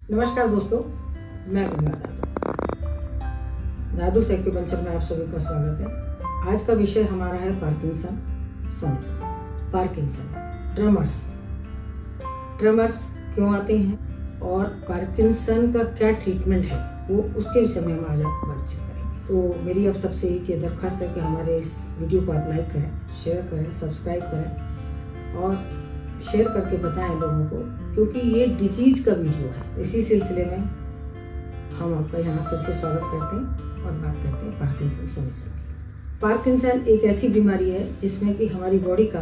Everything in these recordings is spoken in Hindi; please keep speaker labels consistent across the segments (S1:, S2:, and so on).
S1: नमस्कार दोस्तों, मैं गंगा दादू से एक्यूपंक्चर में आप सभी का स्वागत है। आज का विषय हमारा है पार्किंसन समस्या। पार्किंसन ट्रमर्स क्यों आते हैं और पार्किंसन का क्या ट्रीटमेंट है, वो उसके विषय में हम आज बातचीत करेंगे। तो मेरी आप सबसे एक दरख्वास्त है कि हमारे इस वीडियो को आप लाइक करें, शेयर करें, सब्सक्राइब करें और शेयर करके बताएं लोगों को, क्योंकि ये डिजीज का वीडियो है। इसी सिलसिले में हम आपका यहाँ फिर से स्वागत करते हैं और बात करते हैं पार्किंसन समस्या की। पार्किंसन एक ऐसी बीमारी है जिसमें कि हमारी बॉडी का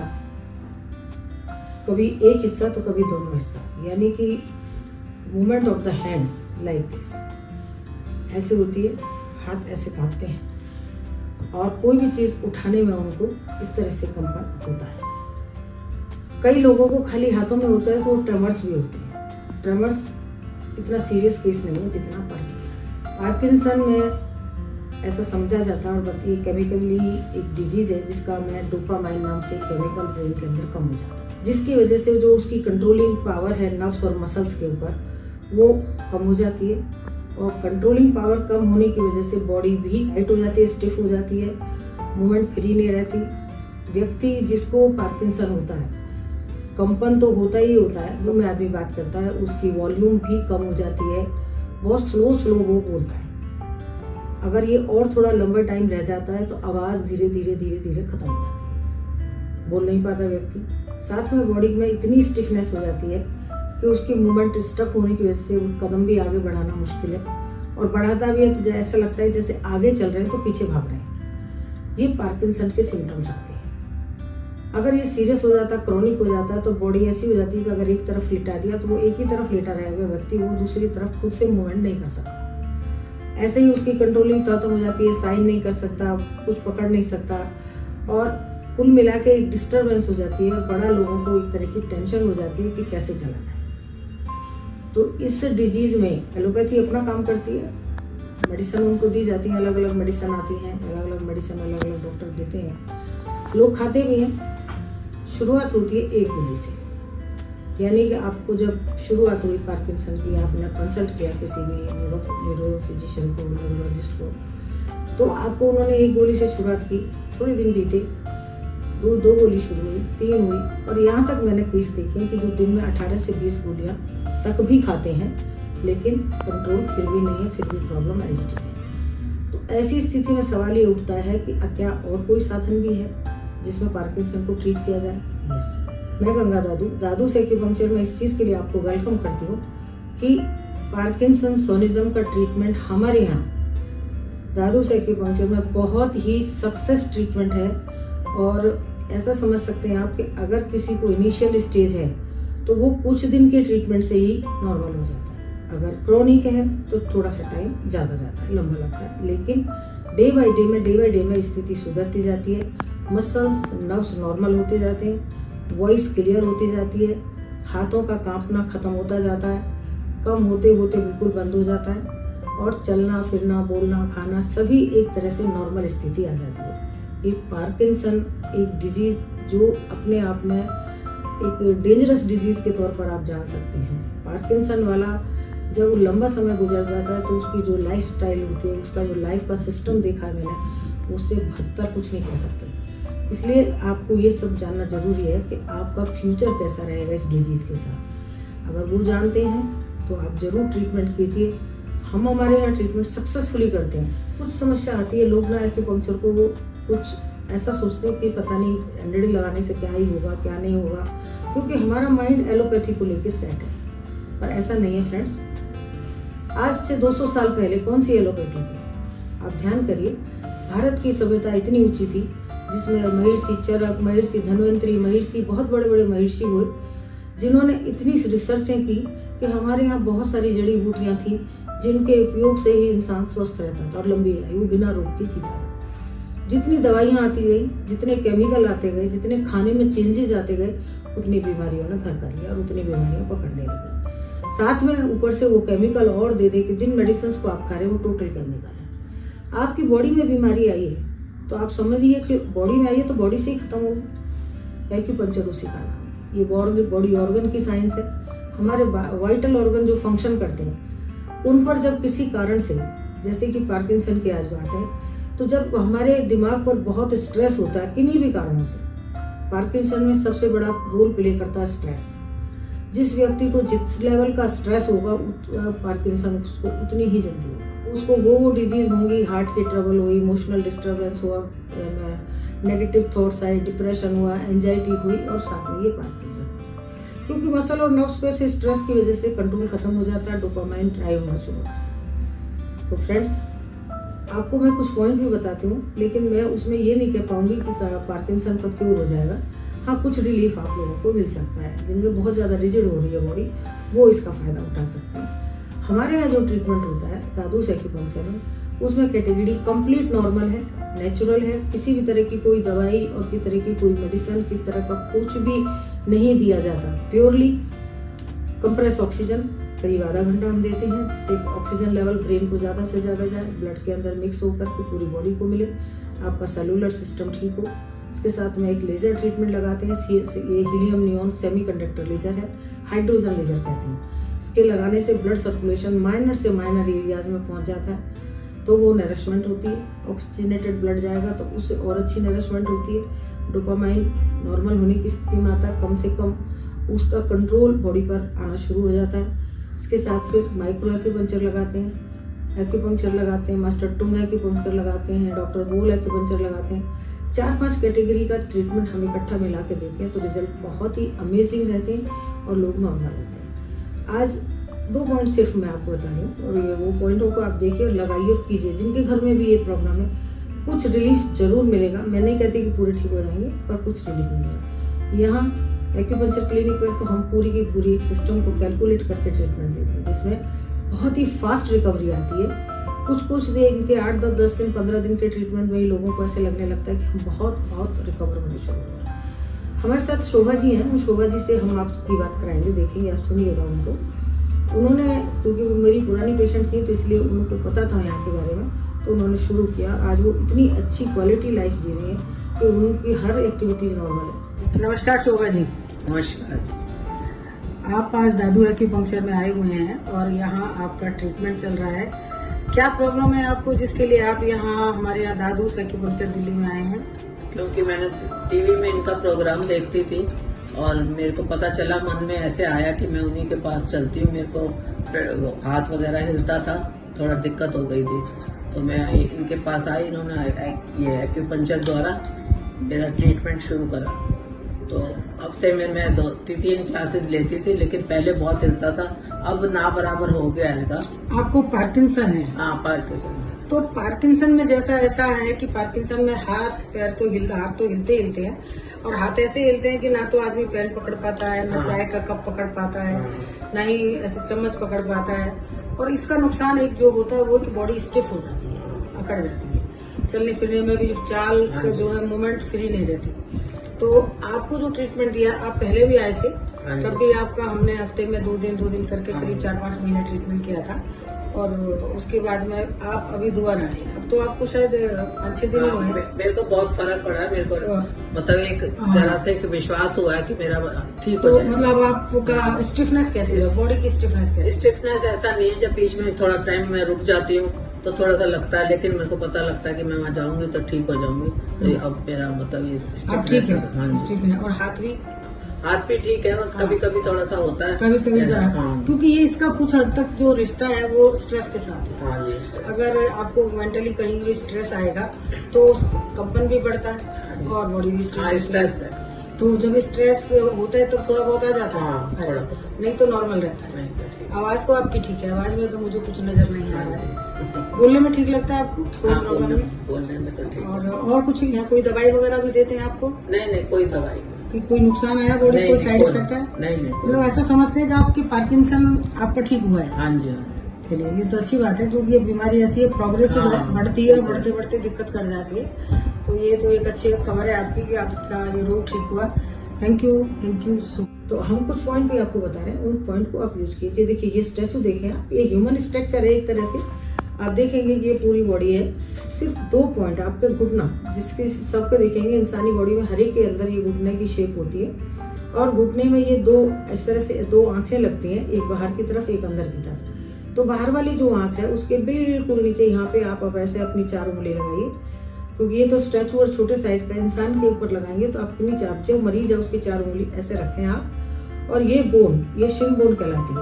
S1: कभी एक हिस्सा तो कभी दोनों हिस्सा, यानी कि movement of the hands like this ऐसे होती है, हाथ ऐसे कांपते हैं और कोई भी चीज़ उठाने में उनको इस तरह से कंपन होता है। कई लोगों को खाली हाथों में होता है तो वो ट्रमर्स भी होते हैं। ट्रमर्स इतना सीरियस केस नहीं है जितना पार्किंसन में ऐसा समझा जाता है। और ये केमिकली एक डिजीज है जिसका में डोपामाइन नाम से केमिकल ब्रेन के अंदर कम हो जाता है, जिसकी वजह से जो उसकी कंट्रोलिंग पावर है नर्व्स और मसल्स के ऊपर वो कम हो जाती है। और कंट्रोलिंग पावर कम होने की वजह से बॉडी भी टाइट हो जाती है, स्टिफ हो जाती है, मूवमेंट फ्री नहीं रहती। व्यक्ति जिसको पार्किंसन होता है, कंपन तो होता ही होता है, जो में आदमी बात करता है उसकी वॉल्यूम भी कम हो जाती है, बहुत स्लो वो बोलता है। अगर ये और थोड़ा लंबा टाइम रह जाता है तो आवाज़ धीरे धीरे खत्म हो जाती है, बोल नहीं पाता व्यक्ति। साथ में बॉडी में इतनी स्टिफनेस हो जाती है कि उसकी मूवमेंट स्टक होने की वजह से कदम भी आगे बढ़ाना मुश्किल है, और बढ़ाता भी है तो ऐसा लगता है जैसे आगे चल रहे हैं तो पीछे भाग रहे हैं। ये पार्किंसन के सिम्टम्स आते हैं। अगर ये सीरियस हो जाता, क्रोनिक हो जाता, तो बॉडी ऐसी हो जाती है कि अगर एक तरफ लिटा दिया तो वो एक ही तरफ लेटा रहेगा व्यक्ति, वो दूसरी तरफ खुद से मूवमेंट नहीं कर सकता। ऐसे ही उसकी कंट्रोलिंग खत्म हो जाती है, साइन नहीं कर सकता, कुछ पकड़ नहीं सकता, और कुल मिला के एक डिस्टर्बेंस हो जाती है। और बड़ा लोगों को एक तरह की टेंशन हो जाती है कि कैसे चला जाए। तो इस डिजीज में एलोपैथी अपना काम करती है, मेडिसिन उनको दी जाती है, अलग अलग मेडिसिन आती हैं, अलग अलग मेडिसिन अलग अलग डॉक्टर देते हैं, लोग खाते भी हैं। शुरुआत होती है एक गोली से, यानी कि आपको जब शुरुआत हुई पार्किंसन की, आपने कंसल्ट किया किसी भी न्यूरो फिजिशियन को, न्यूरोलॉजिस्ट को, तो आपको उन्होंने एक गोली से शुरुआत की। थोड़े दिन बीते, दो गोली शुरू हुई, 3 हुई, और यहाँ तक मैंने केस देखे कि जो दिन में 18 से 20 गोलियाँ तक भी खाते हैं, लेकिन कंट्रोल फिर भी नहीं है, फिर भी प्रॉब्लम एज इट इज है। तो ऐसी स्थिति में सवाल ये उठता है कि क्या और कोई साधन भी है जिसमें पार्किंसन को ट्रीट किया जाए? यस, मैं गंगा दादू से एक्यूपंक्चर में इस चीज़ के लिए आपको वेलकम करती हूँ कि पार्किंसन सोनिज्म का ट्रीटमेंट हमारे यहाँ दादू से एक्यूपंक्चर में बहुत ही सक्सेस ट्रीटमेंट है। और ऐसा समझ सकते हैं आप कि अगर किसी को इनिशियल स्टेज है तो वो कुछ दिन के ट्रीटमेंट से ही नॉर्मल हो जाता है। अगर क्रोनिक है तो थोड़ा सा टाइम ज़्यादा जाता है, लंबा लगता है, लेकिन डे बाय डे में स्थिति सुधरती जाती है, मसल्स नर्व्स नॉर्मल होते जाते हैं, वॉइस क्लियर होती जाती है, हाथों का कांपना खत्म होता जाता है, कम होते होते बिल्कुल बंद हो जाता है, और चलना फिरना, बोलना, खाना सभी एक तरह से नॉर्मल स्थिति आ जाती है। ये पार्किंसन एक डिजीज जो अपने आप में एक डेंजरस डिजीज के तौर पर आप जान सकते हैं। पार्किंसन वाला जब लंबा समय गुजर जाता है तो उसकी जो लाइफ स्टाइल होती है, उसका जो लाइफ का सिस्टम देखा है मैंने, उससे बेहतर कुछ नहीं कह सकते। इसलिए आपको ये सब जानना जरूरी है कि आपका फ्यूचर कैसा रहेगा इस डिजीज के साथ। अगर वो जानते हैं तो आप जरूर ट्रीटमेंट कीजिए। हम हमारे यहाँ ट्रीटमेंट सक्सेसफुली करते हैं। कुछ समस्या आती है, लोग ना एक्यूपंक्चर को वो कुछ ऐसा सोचते हैं कि पता नहीं एनडी लगाने से क्या ही होगा, क्या नहीं होगा, क्योंकि हमारा माइंड एलोपैथी को लेकर सेट है। पर ऐसा नहीं है फ्रेंड्स। आज से 200 साल पहले कौन सी एलोपैथी थी? आप ध्यान करिए, भारत की सभ्यता इतनी ऊंची थी जिसमें महर्षि चरक, महर्षि धन्वंतरी, महर्षि बहुत बड़े बड़े महर्षि हुए, जिन्होंने इतनी रिसर्चें की कि हमारे यहाँ बहुत सारी जड़ी बूटियाँ थी जिनके उपयोग से ही इंसान स्वस्थ रहता था और लंबी आयु बिना रोग के जीता। जितनी दवाइयाँ आती गई, जितने केमिकल आते गए, जितने खाने में चेंजेस आते गए, उतनी बीमारियों ने घर कर लिया और उतनी बीमारियाँ पकड़ने लगी। साथ में ऊपर से वो केमिकल और दे दे कि जिन मेडिसिन को आप खा रहे हैं वो टोटल केमिकल है। आपकी बॉडी में बीमारी आई है तो आप समझिए कि बॉडी में आई है तो बॉडी से ही खत्म होगी। एक्यूपंक्चर उसी का नाम, ये बॉडी ऑर्गन की साइंस है। हमारे वाइटल ऑर्गन जो फंक्शन करते हैं उन पर जब किसी कारण से, जैसे कि पार्किंसन की आज बात है, तो जब हमारे दिमाग पर बहुत स्ट्रेस होता है किन्हीं भी कारणों से, पार्किंसन में सबसे बड़ा रोल प्ले करता है स्ट्रेस। जिस व्यक्ति को जिस लेवल का स्ट्रेस होगा पार्किंसन उसको उतनी ही जल्दी होगा, उसको वो डिजीज होंगी, हार्ट की ट्रबल हुई, इमोशनल डिस्टर्बेंस हुआ, नेगेटिव थॉट्स आए, डिप्रेशन हुआ, एंजाइटी हुई और साथ में ये पार्किंसन। क्योंकि मसल और नर्व्स पे से स्ट्रेस की वजह से कंट्रोल खत्म हो जाता है, डोपामाइन ड्राइव होना शुरू होता है। तो फ्रेंड्स, आपको मैं कुछ पॉइंट भी बताती हूँ, लेकिन मैं उसमें ये नहीं कह पाऊंगी कि पार्किंसन का क्योर हो जाएगा। हाँ, कुछ रिलीफ आप लोगों को मिल सकता है। जिनमें बहुत ज़्यादा रिजिड हो रही है बॉडी, वो इसका फ़ायदा उठा सकते हैं। हमारे यहाँ जो ट्रीटमेंट होता है दादूस एक्यूपंक्चर में, उसमें कैटेगरी कंप्लीट नॉर्मल है, नेचुरल है। किसी भी तरह की कोई दवाई और किसी तरह की कोई मेडिसिन, किस तरह का कुछ भी नहीं दिया जाता। प्योरली कंप्रेस ऑक्सीजन करीब आधा घंटा हम देते हैं, जिससे ऑक्सीजन लेवल ब्रेन को ज़्यादा से ज़्यादा जाए, ब्लड के अंदर मिक्स होकर के पूरी बॉडी को मिले, आपका सेलुलर सिस्टम ठीक हो। इसके साथ में एक लेजर ट्रीटमेंट लगाते हैं, ये हीलियम नियॉन सेमीकंडक्टर लेजर है, हाइड्रोजन लेजर कहते हैं। इसके लगाने से ब्लड सर्कुलेशन माइनर से माइनर एरियाज में पहुंच जाता है, तो वो नरिशमेंट होती है। ऑक्सीजनेटेड ब्लड जाएगा तो उससे और अच्छी नरिशमेंट होती है। डोपामाइन नॉर्मल होने की स्थिति में आता है, कम से कम उसका कंट्रोल बॉडी पर आना शुरू हो जाता है। इसके साथ फिर माइक्रो एक्यूपंक्चर लगाते हैं, एक्यूपंक्चर लगाते हैं, मास्टर टंग एक्यूपंक्चर लगाते हैं, डॉक्टर बोल एक्यूपंक्चर लगाते हैं। 4-5 कैटेगरी का ट्रीटमेंट हम इकट्ठा मिला के देते हैं, तो रिजल्ट बहुत ही अमेजिंग रहते हैं और लोग नॉर्मल होते हैं। आज 2 पॉइंट सिर्फ मैं आपको बता रही हूँ, और ये वो पॉइंटों को आप देखिए और लगाइए और कीजिए। जिनके घर में भी ये प्रॉब्लम है, कुछ रिलीफ जरूर मिलेगा। मैं नहीं कहती कि पूरे ठीक हो जाएंगे, पर कुछ रिलीफ मिलेगा। यहाँ एक्यूपंक्चर क्लिनिक पर तो हम पूरी की पूरी एक सिस्टम को कैलकुलेट करके ट्रीटमेंट देते हैं, जिसमें बहुत ही फास्ट रिकवरी आती है। कुछ दिन के 8, 10 दिन, 15 दिन के ट्रीटमेंट में ही लोगों को ऐसे लगने लगता है कि हम बहुत रिकवर होने शुरू हो गए। हमारे साथ शोभा जी हैं, उन शोभा जी से हम आपकी बात कराएंगे, देखेंगे, आप सुनिएगा उनको। उन्होंने, क्योंकि वो मेरी पुरानी पेशेंट थी, तो इसलिए उनको पता था यहाँ के बारे में, तो उन्होंने शुरू किया। आज वो इतनी अच्छी क्वालिटी लाइफ जी रही है कि उनकी हर एक्टिविटीज नॉर्मल है। नमस्कार शोभा जी।
S2: नमस्कार।
S1: आप आज दादू एक्यूपंक्चर में आए हुए हैं और यहाँ आपका ट्रीटमेंट चल रहा है। क्या प्रॉब्लम है आपको, जिसके लिए आप यहाँ हमारे यहाँ दादू एक्यूपंक्चर दिल्ली में आए हैं?
S2: क्योंकि मैंने टीवी में इनका प्रोग्राम देखती थी और मेरे को पता चला, मन में ऐसे आया कि मैं उन्हीं के पास चलती हूँ। मेरे को हाथ वगैरह हिलता था, थोड़ा दिक्कत हो गई थी, तो मैं इनके पास आई। इन्होंने ये एक्यूपंक्चर द्वारा मेरा ट्रीटमेंट शुरू करा। तो हफ्ते में मैं 2-3 क्लासेस लेती थी, लेकिन पहले बहुत हिलता था, अब ना बराबर हो गया है।
S1: आपको पार्किंसन है?
S2: हाँ, पार्किंसन।
S1: तो पार्किंसन में जैसा ऐसा है कि पार्किंसन में हाथ तो हिलते हैं, और हाथ ऐसे हिलते हैं कि ना तो आदमी पेन पकड़ पाता है, ना चाय का कप पकड़ पाता है, ना ही ऐसे चम्मच पकड़ पाता है। और इसका नुकसान एक जो होता है वो कि बॉडी स्टिफ हो जाती है, अकड़ जाती है, चलने फिरने में भी चाल का जो है मूवमेंट फ्री नहीं रहती। तो आपको जो ट्रीटमेंट दिया, आप पहले भी आए थे, तब भी आपका हमने हफ्ते में 2 दिन करके करीब 4-5 महीने ट्रीटमेंट किया था, और उसके बाद में आप अभी दोबारा आए। अब तो आपको शायद 5-6 दिन हुए।
S2: मेरे को बहुत फर्क पड़ा है। मेरे को मतलब एक तरह से एक विश्वास हुआ है कि मेरा ठीक हो जाएगा।
S1: मतलब आपका स्टिफनेस कैसी है, बॉडी की स्टिफनेस कैसी?
S2: स्टिफनेस ऐसा नहीं है, जब बीच में थोड़ा टाइम में रुक जाती हूँ तो थोड़ा सा लगता है, लेकिन मेरे को पता लगता है कि मैं वहाँ जाऊंगी तो ठीक हो जाऊंगी। तो अब मेरा मतलब ये
S1: स्टिफनेस है। हाँ जी। और हाथ भी
S2: ठीक है, बस कभी कभी थोड़ा सा होता है,
S1: कभी क्योंकि ये इसका कुछ हद तक जो रिश्ता है वो स्ट्रेस के साथ है।
S2: हाँ जी।
S1: अगर आपको मेंटली कहीं भी स्ट्रेस आएगा तो कंपन भी बढ़ता है और बॉडी भी
S2: स्ट्रेस है।
S1: तो जब स्ट्रेस होता है तो थोड़ा बहुत आ जाता है, नहीं तो नॉर्मल रहता है। आवाज तो आपकी ठीक है, आवाज में तो मुझे कुछ नजर नहीं आ रहा है। बोलने में ठीक लगता है आपको?
S2: बोलने में तो ठीक।
S1: और कुछ यहाँ कोई दवाई वगैरह भी देते हैं आपको?
S2: नहीं, कोई दवाई।
S1: कोई नुकसान आया बॉडी, कोई साइड इफेक्ट है?
S2: नहीं।
S1: मतलब ऐसा समझते हैं कि आपकी पार्किंसन आपका ठीक हुआ है?
S2: हाँ जी।
S1: चलिए, ये तो अच्छी बात है, क्योंकि ये बीमारी ऐसी है, प्रोग्रेसिव बढ़ती है, बढ़ते दिक्कत कर जाती है। तो ये तो एक अच्छी खबर है आपकी कि आपका ये रोग ठीक हुआ। Thank you so. तो हम कुछ पॉइंट भी आपको बता रहे हैं, उन पॉइंट को आप यूज कीजिए। देखिए, ये स्ट्रेचू देखें आप, ये ह्यूमन स्ट्रक्चर है एक तरह से। आप देखेंगे कि ये पूरी बॉडी है, सिर्फ 2 पॉइंट आपके घुटना, जिसके सबको देखेंगे इंसानी बॉडी में हर एक के अंदर ये घुटने की शेप होती है, और घुटने में ये दो इस तरह से दो आंखें लगती हैं, एक बाहर की तरफ एक अंदर की तरफ। तो बाहर वाली जो आंख है उसके बिल्कुल नीचे यहाँ पे आप अब ऐसे अपनी 4 उंगली लगाइए, क्योंकि ये तो स्टैचू और छोटे साइज का, इंसान के ऊपर लगाएंगे तो अपनी जो मरीज है उसकी 4 उंगली ऐसे रखें आप। और ये बोन, ये शिन बोन कहलाती है,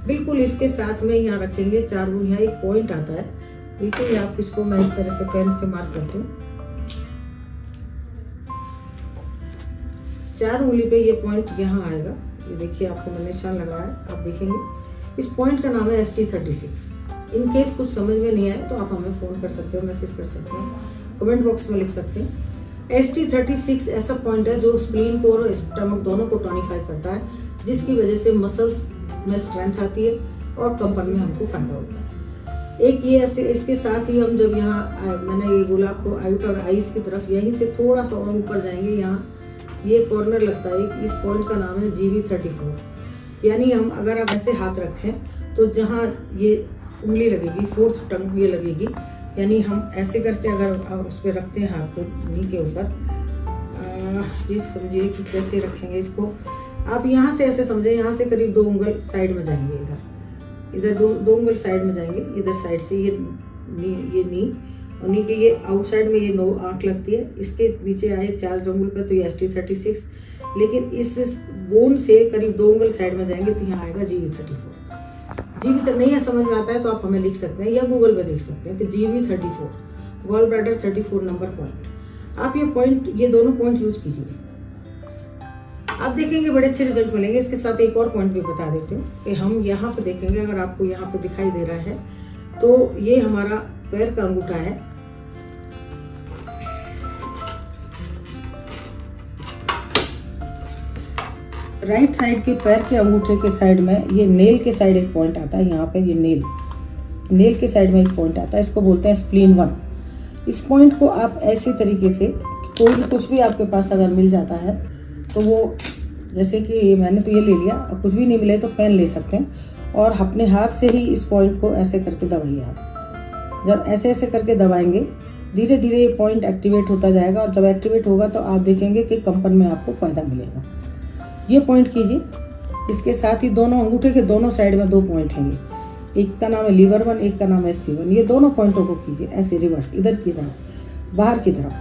S1: बिल्कुल इसके साथ में यहाँ रखेंगे 4 उंगली। यहाँ एक पॉइंट आता है, देखिए आप इसको मैं इस तरह से पेन से मार्क करती हूँ। 4 उंगली पे ये पॉइंट यहाँ आएगा, ये देखिए आपको मैंने निशान लगाया है, आप देखेंगे इस पॉइंट का नाम है ST36। इन केस कुछ समझ में नहीं आए तो आप हमें फोन कर सकते हो, मैसेज कर सकते हैं, कमेंट बॉक्स में लिख सकते हैं। ST36 ऐसा पॉइंट है जो स्प्लीन को और स्टमक दोनों को टॉनिफाई करता है, जिसकी वजह से मसल्स में स्ट्रेंथ आती है और कंपन में हमको फायदा होता है। एक ये इसके साथ ही हम जब यहाँ मैंने ये बोला आपको आउटर आईज की तरफ, यहीं से थोड़ा सा और ऊपर जाएंगे, यहाँ ये कॉर्नर लगता है, इस पॉइंट का नाम है GB34। यानी हम अगर आप ऐसे हाथ रखें तो जहाँ ये उंगली लगेगी, 4th टंग ये लगेगी, यानी हम ऐसे करके अगर उस पर रखते हैं हाथ को नी के ऊपर, ये समझिए कि कैसे रखेंगे इसको। आप यहाँ से ऐसे समझे, यहाँ से करीब 2 उंगल साइड में जाएंगे, इधर दो उंगल साइड में जाएंगे, इधर साइड से ये नी और नी के ये आउटसाइड में ये 9 आंख लगती है, इसके नीचे आए 4 उंगल पे तो ये ST36। लेकिन इस बोन से करीब 2 उंगल साइड में जाएंगे तो यहाँ आएगा GB34। GB तक नहीं है समझ में आता है तो आप हमें लिख सकते हैं या गूगल पे देख सकते हैं कि GB34 gall bladder 34 number point. आप ये दोनों पॉइंट यूज कीजिए, आप देखेंगे बड़े अच्छे रिजल्ट मिलेंगे। इसके साथ एक और पॉइंट भी बता देती हूँ कि हम यहाँ पे देखेंगे, अगर आपको यहाँ पे दिखाई दे रहा है तो ये हमारा पैर का अंगूठा है। राइट साइड के पैर के अंगूठे के साइड में ये नेल के साइड एक पॉइंट आता है, यहाँ पे ये नेल के साइड में एक पॉइंट आता है, इसको बोलते हैं स्प्लीन 1। इस पॉइंट को आप ऐसे तरीके से, कोई भी कुछ भी आपके पास अगर मिल जाता है तो वो, जैसे कि मैंने तो ये ले लिया, कुछ भी नहीं मिले तो पेन ले सकते हैं और अपने हाथ से ही इस पॉइंट को ऐसे करके दबाइए। आप जब ऐसे ऐसे करके दबाएंगे धीरे धीरे ये पॉइंट एक्टिवेट होता जाएगा और जब एक्टिवेट होगा तो आप देखेंगे कि कंपन में आपको फायदा मिलेगा। ये पॉइंट कीजिए। इसके साथ ही दोनों अंगूठे के दोनों साइड में 2 पॉइंट हैं, एक का नाम है लीवर 1, एक का नाम है SP1। ये दोनों पॉइंटों को कीजिए ऐसे रिवर्स, इधर की तरफ, बाहर की तरफ।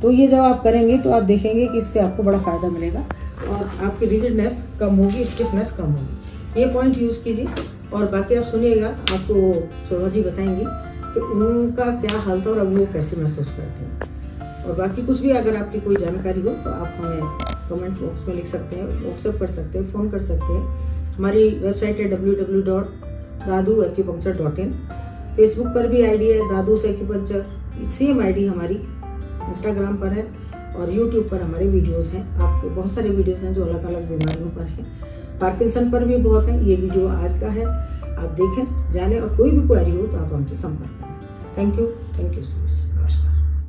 S1: तो ये जब आप करेंगे तो आप देखेंगे कि इससे आपको बड़ा फायदा मिलेगा और आपकी रिजिडनेस कम होगी, स्टिफनेस कम होगी। ये पॉइंट यूज कीजिए और बाकी आप सुनिएगा, आपको शोभा जी बताएंगी कि उनका क्या हाल था और अब वो कैसे महसूस करते हैं। और बाकी कुछ भी अगर आपकी कोई जानकारी हो तो आप हमें कमेंट बॉक्स में लिख सकते हैं, व्हाट्सएप कर सकते हैं, फ़ोन कर सकते हैं। हमारी वेबसाइट है www.daduacupuncture.in। फेसबुक पर भी आईडी है दादूस एक्यूपंक्चर, सेम आईडी हमारी इंस्टाग्राम पर है और यूट्यूब पर हमारे वीडियोस हैं। आपके बहुत सारे वीडियोस हैं जो अलग अलग बीमारियों पर हैं, पार्किंसन पर भी बहुत हैं। ये वीडियो आज का है, आप देखें, जानें और कोई भी क्वेरी हो तो आप हमसे संपर्क करें। Thank you so much.